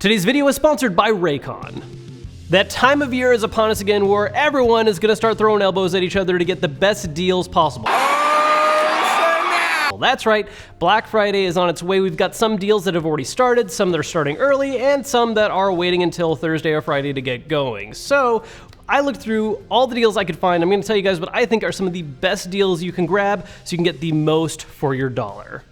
Today's video is sponsored by Raycon. That time of year is upon us again where everyone is going to start throwing elbows at each other to get the best deals possible. That's right, Black Friday is on its way. We've got some deals that have already started, some that are starting early, and some that are waiting until Thursday or Friday to get going. So I looked through all the deals I could find. I'm going to tell you guys what I think are some of the best deals you can grab so you can get the most for your dollar.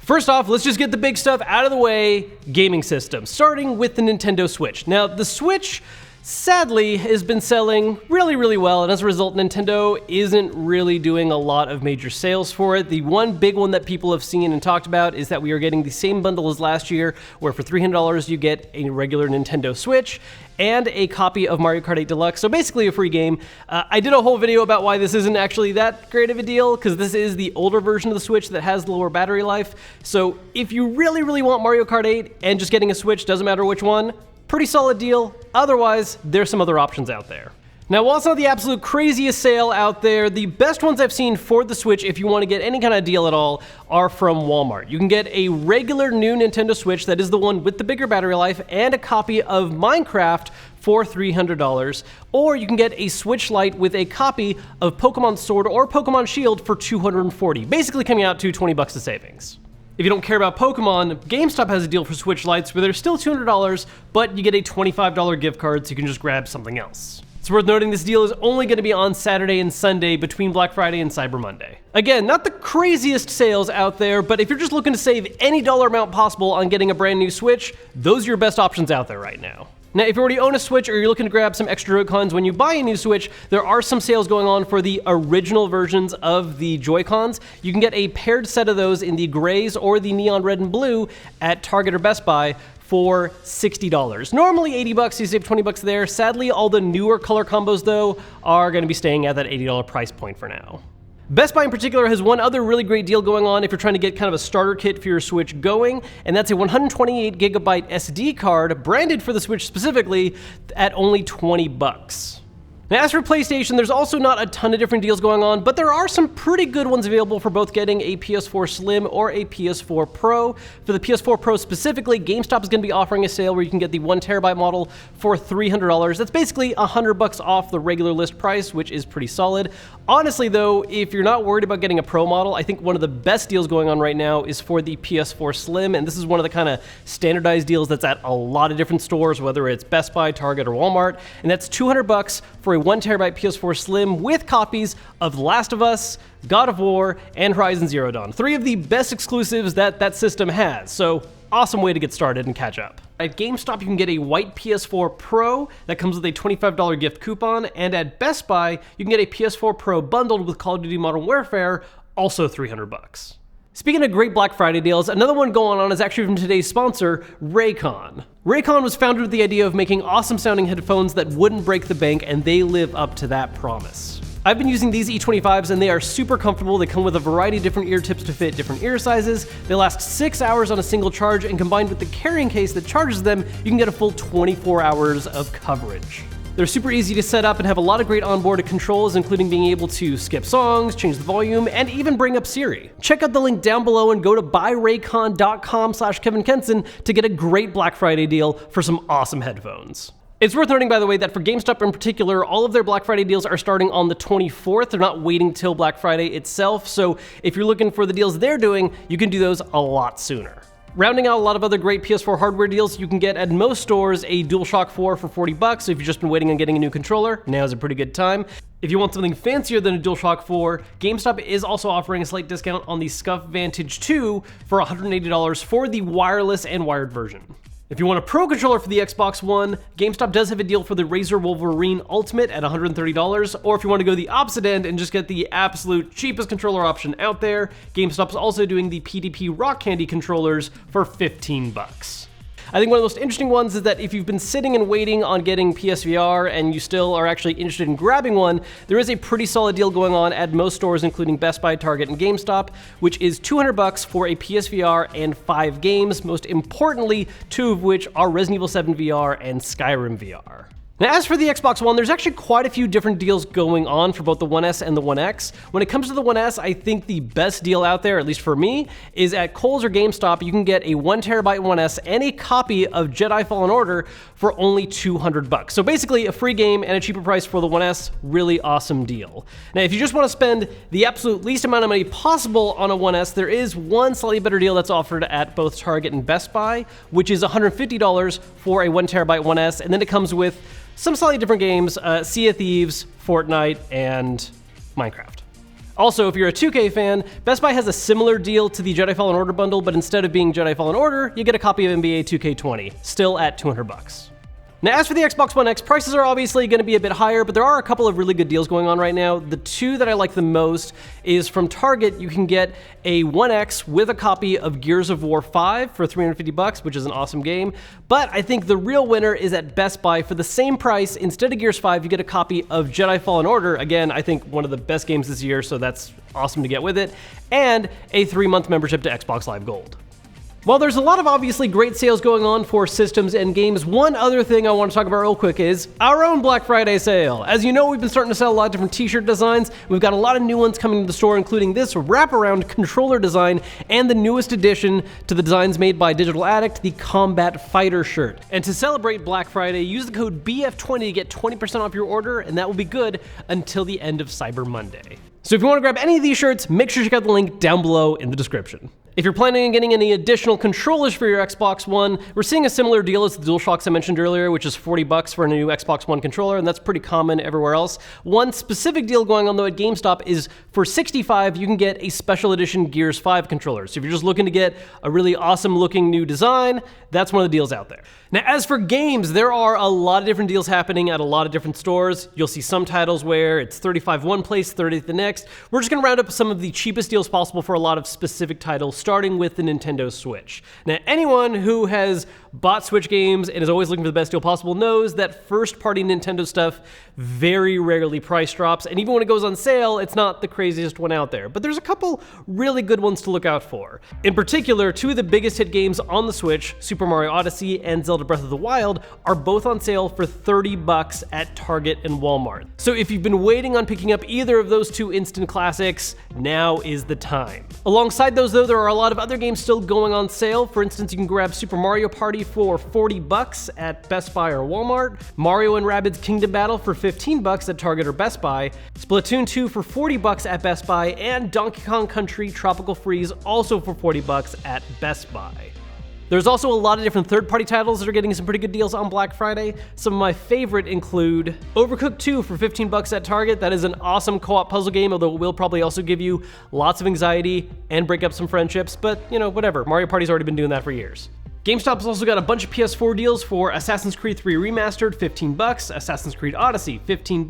First off, let's just get the big stuff out of the way, gaming systems, starting with the Nintendo Switch. Now, the Switch, sadly, has been selling really well, and as a result, Nintendo isn't really doing a lot of major sales for it. The one big one that people have seen and talked about is that we are getting the same bundle as last year, where for $300 you get a regular Nintendo Switch and a copy of Mario Kart 8 Deluxe, so basically a free game. I did a whole video about why this isn't actually that great of a deal, because this is the older version of the Switch that has the lower battery life. So if you really want Mario Kart 8 and just getting a Switch, doesn't matter which one, pretty solid deal. Otherwise, there's some other options out there. Now, while it's not the absolute craziest sale out there, the best ones I've seen for the Switch, if you want to get any kind of deal at all, are from Walmart. You can get a regular new Nintendo Switch, that is the one with the bigger battery life, and a copy of Minecraft for $300, or you can get a Switch Lite with a copy of Pokemon Sword or Pokemon Shield for $240, basically coming out to 20 bucks of savings. If you don't care about Pokemon, GameStop has a deal for Switch Lites where they're still $200, but you get a $25 gift card so you can just grab something else. It's worth noting this deal is only going to be on Saturday and Sunday between Black Friday and Cyber Monday. Again, not the craziest sales out there, but if you're just looking to save any dollar amount possible on getting a brand new Switch, those are your best options out there right now. Now, if you already own a Switch or you're looking to grab some extra Raycons when you buy a new Switch, there are some sales going on for the original versions of the Joy-Cons. You can get a paired set of those in the grays or the neon red and blue at Target or Best Buy for $60. Normally 80 bucks, you save 20 bucks there. Sadly, all the newer color combos, though, are going to be staying at that $80 price point for now. Best Buy in particular has one other really great deal going on if you're trying to get kind of a starter kit for your Switch going, and that's a 128 gigabyte SD card branded for the Switch specifically at only 20 bucks. Now, as for PlayStation, there's also not a ton of different deals going on, but there are some pretty good ones available for both getting a PS4 Slim or a PS4 Pro. For the PS4 Pro specifically, GameStop is going to be offering a sale where you can get the 1TB model for $300. That's basically $100 off the regular list price, which is pretty solid. Honestly, though, if you're not worried about getting a Pro model, I think one of the best deals going on right now is for the PS4 Slim, and this is one of the kind of standardized deals that's at a lot of different stores, whether it's Best Buy, Target, or Walmart, and that's $200 for a 1TB PS4 Slim with copies of The Last of Us, God of War, and Horizon Zero Dawn. 3 of the best exclusives that system has, so awesome way to get started and catch up. At GameStop, you can get a white PS4 Pro that comes with a $25 gift coupon, and at Best Buy, you can get a PS4 Pro bundled with Call of Duty Modern Warfare, also $300. Speaking of great Black Friday deals, another one going on is actually from today's sponsor, Raycon. Raycon was founded with the idea of making awesome sounding headphones that wouldn't break the bank, and they live up to that promise. I've been using these E25s and they are super comfortable. They come with a variety of different ear tips to fit different ear sizes. They last 6 hours on a single charge, and combined with the carrying case that charges them, you can get a full 24 hours of coverage. They're super easy to set up and have a lot of great onboard controls, including being able to skip songs, change the volume, and even bring up Siri. Check out the link down below and go to buyraycon.com/Kevin Kenson to get a great Black Friday deal for some awesome headphones. It's worth noting, by the way, that for GameStop in particular, all of their Black Friday deals are starting on the 24th. They're not waiting till Black Friday itself, so if you're looking for the deals they're doing, you can do those a lot sooner. Rounding out a lot of other great PS4 hardware deals, you can get at most stores a DualShock 4 for 40 bucks. So if you've just been waiting on getting a new controller, now's a pretty good time. If you want something fancier than a DualShock 4, GameStop is also offering a slight discount on the SCUF Vantage 2 for $180 for the wireless and wired version. If you want a Pro controller for the Xbox One, GameStop does have a deal for the Razer Wolverine Ultimate at $130, or if you want to go the opposite end and just get the absolute cheapest controller option out there, GameStop's also doing the PDP Rock Candy controllers for 15 bucks. I think one of the most interesting ones is that if you've been sitting and waiting on getting PSVR and you still are actually interested in grabbing one, there is a pretty solid deal going on at most stores, including Best Buy, Target, and GameStop, which is $200 for a PSVR and 5 games, most importantly, 2 of which are Resident Evil 7 VR and Skyrim VR. Now, as for the Xbox One, there's actually quite a few different deals going on for both the One S and the One X. When it comes to the One S, I think the best deal out there, at least for me, is at Kohl's or GameStop. You can get a 1TB One S and a copy of Jedi Fallen Order for only $200. So basically, a free game and a cheaper price for the One S. Really awesome deal. Now, if you just want to spend the absolute least amount of money possible on a One S, there is one slightly better deal that's offered at both Target and Best Buy, which is $150 for a 1TB One S, and then it comes with some slightly different games, Sea of Thieves, Fortnite, and Minecraft. Also, if you're a 2K fan, Best Buy has a similar deal to the Jedi Fallen Order bundle, but instead of being Jedi Fallen Order, you get a copy of NBA 2K20, still at $200. Now, as for the Xbox One X, prices are obviously going to be a bit higher, but there are a couple of really good deals going on right now. The two that I like the most is from Target. You can get a One X with a copy of Gears of War 5 for $350, which is an awesome game. But I think the real winner is at Best Buy. For the same price, instead of Gears 5, you get a copy of Jedi Fallen Order. Again, I think one of the best games this year, so that's awesome to get with it. And a 3-month membership to Xbox Live Gold. While there's a lot of obviously great sales going on for systems and games, one other thing I want to talk about real quick is our own Black Friday sale. As you know, we've been starting to sell a lot of different t-shirt designs. We've got a lot of new ones coming to the store, including this wraparound controller design and the newest addition to the designs made by Digital Addict, the Combat Fighter shirt. And to celebrate Black Friday, use the code BF20 to get 20% off your order, and that will be good until the end of Cyber Monday. So if you want to grab any of these shirts, make sure you check out the link down below in the description. If you're planning on getting any additional controllers for your Xbox One, we're seeing a similar deal as the DualShocks I mentioned earlier, which is $40 for a new Xbox One controller, and that's pretty common everywhere else. One specific deal going on though at GameStop is for $65, you can get a special edition Gears 5 controller. So if you're just looking to get a really awesome looking new design, that's one of the deals out there. Now, as for games, there are a lot of different deals happening at a lot of different stores. You'll see some titles where it's $35 one place, $30 the next. We're just going to round up some of the cheapest deals possible for a lot of specific titles, starting with the Nintendo Switch. Now, anyone who has bought Switch games and is always looking for the best deal possible knows that first-party Nintendo stuff very rarely price drops, and even when it goes on sale, it's not the craziest one out there. But there's a couple really good ones to look out for. In particular, two of the biggest hit games on the Switch, Super Mario Odyssey and Zelda Breath of the Wild, are both on sale for $30 at Target and Walmart. So if you've been waiting on picking up either of those two instant classics, now is the time. Alongside those though, there are a lot of other games still going on sale. For instance, you can grab Super Mario Party for $40 at Best Buy or Walmart, Mario & Rabbids Kingdom Battle for $15 at Target or Best Buy, Splatoon 2 for $40 at Best Buy, and Donkey Kong Country Tropical Freeze also for $40 at Best Buy. There's also a lot of different third-party titles that are getting some pretty good deals on Black Friday. Some of my favorite include Overcooked 2 for $15 at Target. That is an awesome co-op puzzle game, although it will probably also give you lots of anxiety and break up some friendships, but you know, whatever. Mario Party's already been doing that for years. GameStop's also got a bunch of PS4 deals for Assassin's Creed 3 Remastered, $15, Assassin's Creed Odyssey, $15,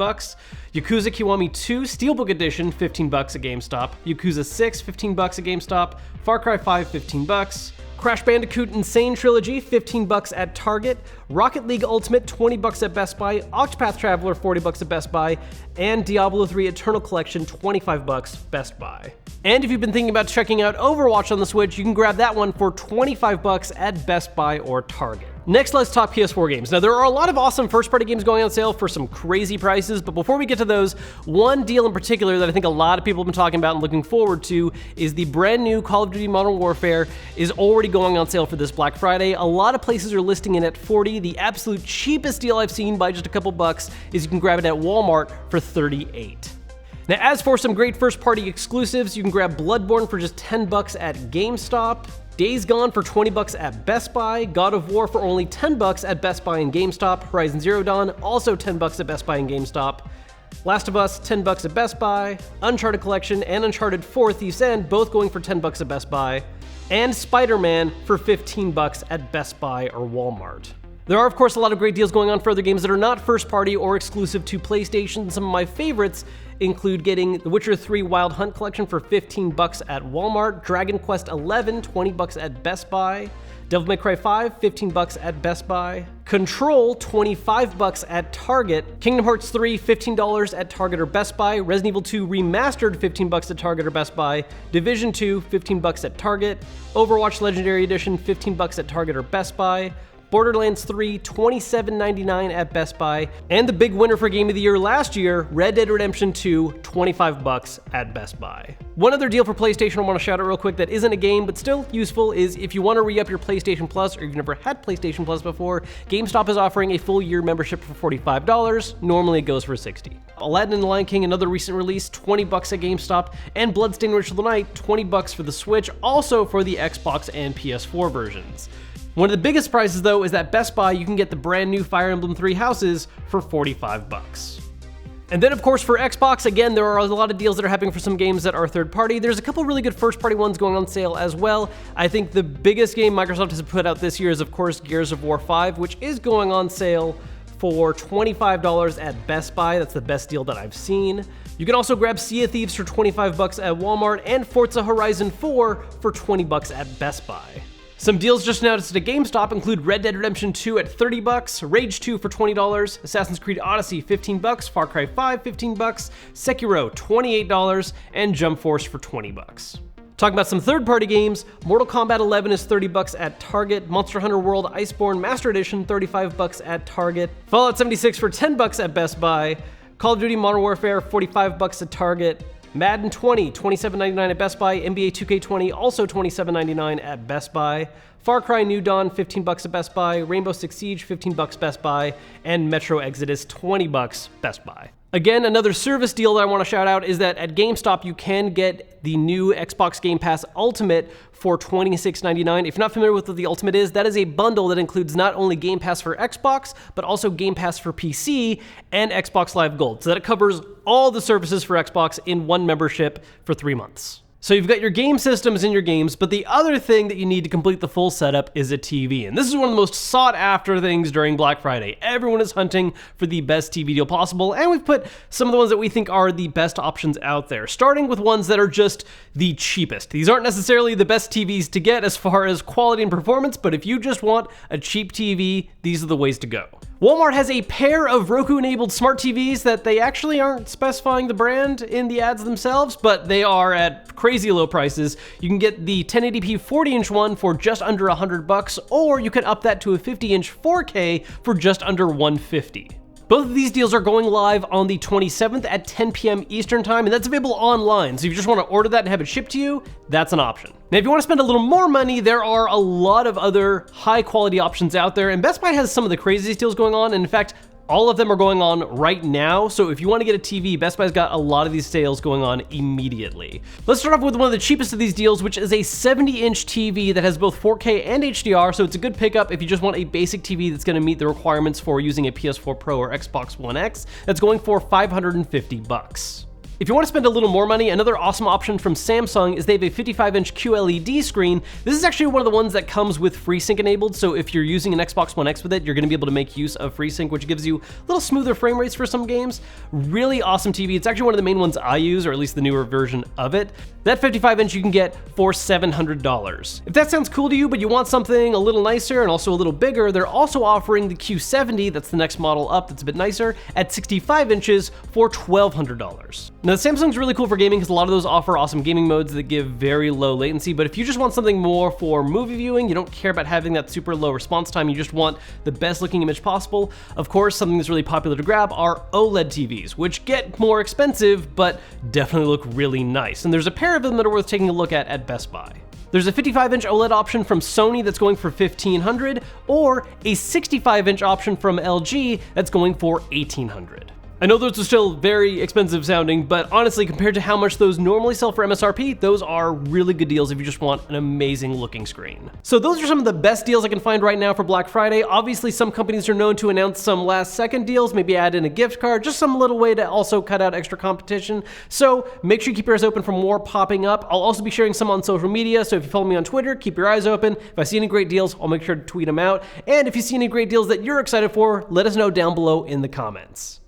Yakuza Kiwami 2 Steelbook Edition, $15 at GameStop, Yakuza 6, $15 at GameStop, Far Cry 5, $15, Crash Bandicoot Insane Trilogy, $15 at Target, Rocket League Ultimate, $20 at Best Buy, Octopath Traveler, $40 at Best Buy, and Diablo 3 Eternal Collection, $25 Best Buy. And if you've been thinking about checking out Overwatch on the Switch, you can grab that one for $25 at Best Buy or Target. Next, let's talk PS4 games. Now, there are a lot of awesome first-party games going on sale for some crazy prices, but before we get to those, one deal in particular that I think a lot of people have been talking about and looking forward to is the brand new Call of Duty Modern Warfare is already going on sale for this Black Friday. A lot of places are listing it at $40. The absolute cheapest deal I've seen by just a couple bucks is you can grab it at Walmart for $38. Now, as for some great first-party exclusives, you can grab Bloodborne for just $10 at GameStop, Days Gone for $20 at Best Buy, God of War for only $10 at Best Buy and GameStop, Horizon Zero Dawn also $10 at Best Buy and GameStop, Last of Us $10 at Best Buy, Uncharted Collection and Uncharted 4 Thief's End both going for $10 at Best Buy, and Spider-Man for $15 at Best Buy or Walmart. There are, of course, a lot of great deals going on for other games that are not first-party or exclusive to PlayStation. Some of my favorites include getting The Witcher 3 Wild Hunt Collection for $15 at Walmart, Dragon Quest XI, $20 at Best Buy, Devil May Cry 5, $15 at Best Buy, Control, $25 at Target, Kingdom Hearts 3, $15 at Target or Best Buy, Resident Evil 2 Remastered, $15 at Target or Best Buy, Division 2, $15 at Target, Overwatch Legendary Edition, $15 at Target or Best Buy, Borderlands 3, $27.99 at Best Buy, and the big winner for Game of the Year last year, Red Dead Redemption 2, $25 at Best Buy. One other deal for PlayStation I want to shout out real quick that isn't a game but still useful is if you want to re-up your PlayStation Plus or you've never had PlayStation Plus before, GameStop is offering a full year membership for $45. Normally it goes for $60. Aladdin and the Lion King, another recent release, $20 at GameStop, and Bloodstained Ritual of the Night, $20 for the Switch, also for the Xbox and PS4 versions. One of the biggest prizes though is that Best Buy you can get the brand new Fire Emblem 3 Houses for $45. And then of course for Xbox, again, there are a lot of deals that are happening for some games that are third party. There's a couple really good first party ones going on sale as well. I think the biggest game Microsoft has put out this year is of course Gears of War 5, which is going on sale for $25 at Best Buy. That's the best deal that I've seen. You can also grab Sea of Thieves for $25 at Walmart and Forza Horizon 4 for $20 at Best Buy. Some deals just announced at GameStop include Red Dead Redemption 2 at $30, Rage 2 for $20, Assassin's Creed Odyssey $15, Far Cry 5 $15, Sekiro $28, and Jump Force for $20. Talking about some third-party games, Mortal Kombat 11 is $30 at Target, Monster Hunter World Iceborne Master Edition $35 at Target, Fallout 76 for $10 at Best Buy, Call of Duty Modern Warfare $45 at Target, Madden 20, $27.99 at Best Buy, NBA 2K20 also $27.99 at Best Buy, Far Cry New Dawn $15 at Best Buy, Rainbow Six Siege $15 Best Buy, and Metro Exodus $20 Best Buy. Again, another service deal that I want to shout out is that at GameStop you can get the new Xbox Game Pass Ultimate for $26.99. If you're not familiar with what the Ultimate is, that is a bundle that includes not only Game Pass for Xbox, but also Game Pass for PC and Xbox Live Gold. So that it covers all the services for Xbox in one membership for 3 months. So you've got your game systems in your games, but the other thing that you need to complete the full setup is a TV. And this is one of the most sought after things during Black Friday. Everyone is hunting for the best TV deal possible, and we've put some of the ones that we think are the best options out there, starting with ones that are just the cheapest. These aren't necessarily the best TVs to get as far as quality and performance, but if you just want a cheap TV, these are the ways to go. Walmart has a pair of Roku-enabled smart TVs that they actually aren't specifying the brand in the ads themselves, but they are at crazy low prices. You can get the 1080p 40-inch one for just under $100, or you can up that to a 50-inch 4K for just under $150. Both of these deals are going live on the 27th at 10 p.m. Eastern Time, and that's available online. So if you just want to order that and have it shipped to you, that's an option. Now, if you want to spend a little more money, there are a lot of other high-quality options out there, and Best Buy has some of the craziest deals going on. And in fact, all of them are going on right now, so if you want to get a TV, Best Buy's got a lot of these sales going on immediately. Let's start off with one of the cheapest of these deals, which is a 70-inch TV that has both 4K and HDR, so it's a good pickup if you just want a basic TV that's going to meet the requirements for using a PS4 Pro or Xbox One X. That's going for $550. If you want to spend a little more money, another awesome option from Samsung is they have a 55-inch QLED screen. This is actually one of the ones that comes with FreeSync enabled, so if you're using an Xbox One X with it, you're going to be able to make use of FreeSync, which gives you a little smoother frame rates for some games. Really awesome TV. It's actually one of the main ones I use, or at least the newer version of it. That 55-inch you can get for $700. If that sounds cool to you, but you want something a little nicer and also a little bigger, they're also offering the Q70, that's the next model up that's a bit nicer, at 65 inches for $1,200. Now, Samsung's really cool for gaming because a lot of those offer awesome gaming modes that give very low latency, but if you just want something more for movie viewing, you don't care about having that super low response time, you just want the best looking image possible, of course, something that's really popular to grab are OLED TVs, which get more expensive, but definitely look really nice. And there's a pair of them that are worth taking a look at Best Buy. There's a 55-inch OLED option from Sony that's going for $1,500, or a 65-inch option from LG that's going for $1,800. I know those are still very expensive sounding, but honestly, compared to how much those normally sell for MSRP, those are really good deals if you just want an amazing looking screen. So those are some of the best deals I can find right now for Black Friday. Obviously, some companies are known to announce some last second deals, maybe add in a gift card, just some little way to also cut out extra competition. So make sure you keep your eyes open for more popping up. I'll also be sharing some on social media, so if you follow me on Twitter, keep your eyes open. If I see any great deals, I'll make sure to tweet them out. And if you see any great deals that you're excited for, let us know down below in the comments.